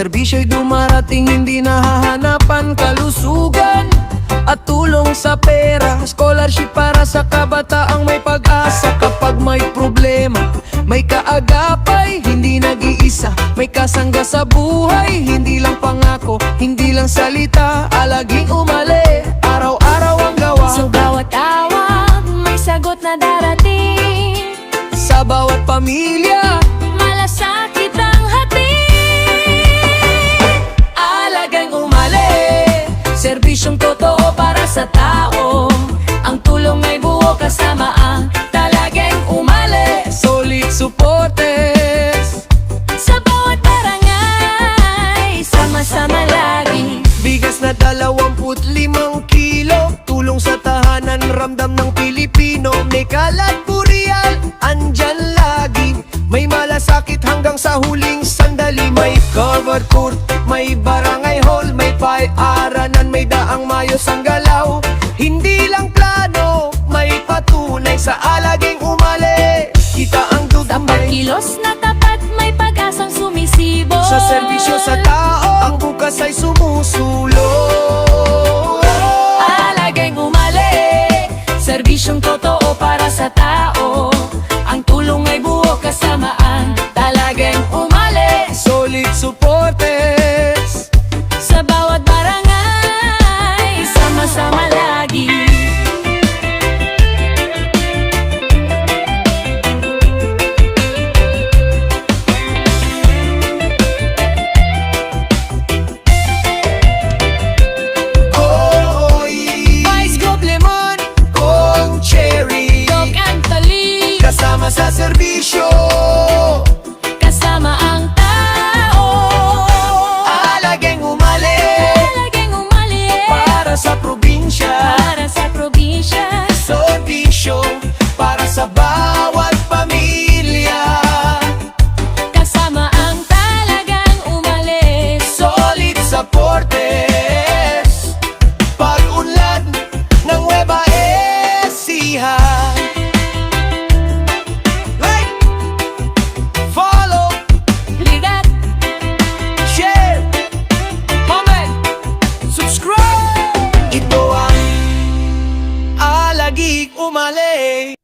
Serbisyo'y dumarating, hindi nahahanapan kalusugan at tulong sa pera. Scholarship para sa kabataang may pag-asa. Kapag may problema, may kaagapay, hindi nag-iisa. May kasangga sa buhay, hindi lang pangako, hindi lang salita. Alaging umali, araw-araw ang gawa. Sa bawat awag, may sagot na darating. Sa bawat pamilya, malasakit ang hatid. alagang umali, serbisyong totoo para sa tao. Ang tulong ay buo kasama ang Talagang umali, solid supporters. sa bawat barangay, sama-sama lagi. Bigas na 25 kilo, tulong sa tahanan, ramdam ng Pilipino. May kalat burial, andyan lagi. May malasakit hanggang sa huling sandali. May covered court, may barangay hall, may paaranan, may daang mayos ang galaw. Hindi lang plano, may patunay sa alaging umali. Kita ang Tapat dugay kilos na tapat, may pag-asang sumisibo. sa serbisyo sa tao, ang bukas ay sumusulong. Alagang umali, serbisyong totoo para sa tao. Ang tulong ay buo kasama ang Talagang umali, solid supporters. sa bawat barangay, sama-sama lagi. Koy, Vice Gov Lemon, Kong Cherry, Doc Antali, kasama sa serbisyo. kasama ang tao. Alagang umali, Alagang umali, para sa probinsya. para sa probinsya. Serbisyo para sa bawat pamilya. Kasama ang talagang umalis. Solid supporters. Pag-unlad ng Nueva Ecija. Like, follow, Ligat, share, comment, subscribe. Ito ang alaging umali.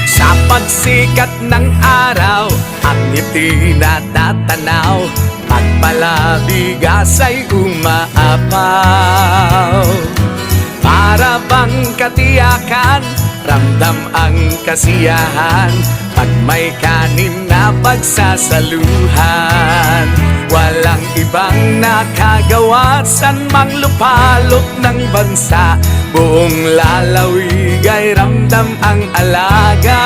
Sa pagsikat ng araw, ang ngiti na tatanaw, pagpalabigas ay umaapaw. Para bang katiyakan, ramdam ang kasiyahan, pag may kanin na pagsasaluhan. Walang ibang nakagawa, san mang lupalop ng bansa, buong lalawig ay ramdam ang alaga.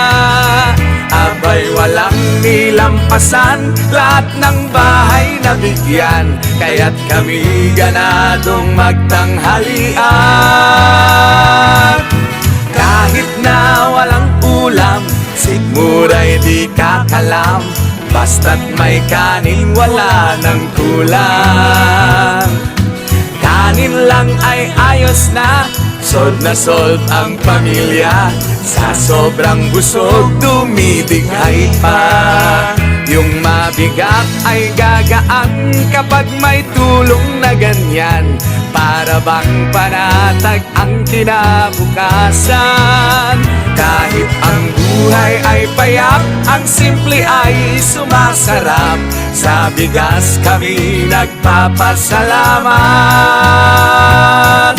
Abay walang nilampasan, lahat ng bahay nabigyan, kaya't kami ganadong magtanghalian. Kahit na walang ulam, sigmuray di kakalam, basta't may kanin wala ng kulang. Kanin lang ay ayos na, solve na solve ang pamilya. Sa sobrang busog, dumidighay pa. Yung mabigat ay gagaan kapag may tulong na ganyan. Para bang panatag ang kinabukasan. Kahit ang buhay ay payak, ang simple ay sumasarap. Sa bigas kami nagpapasalamat.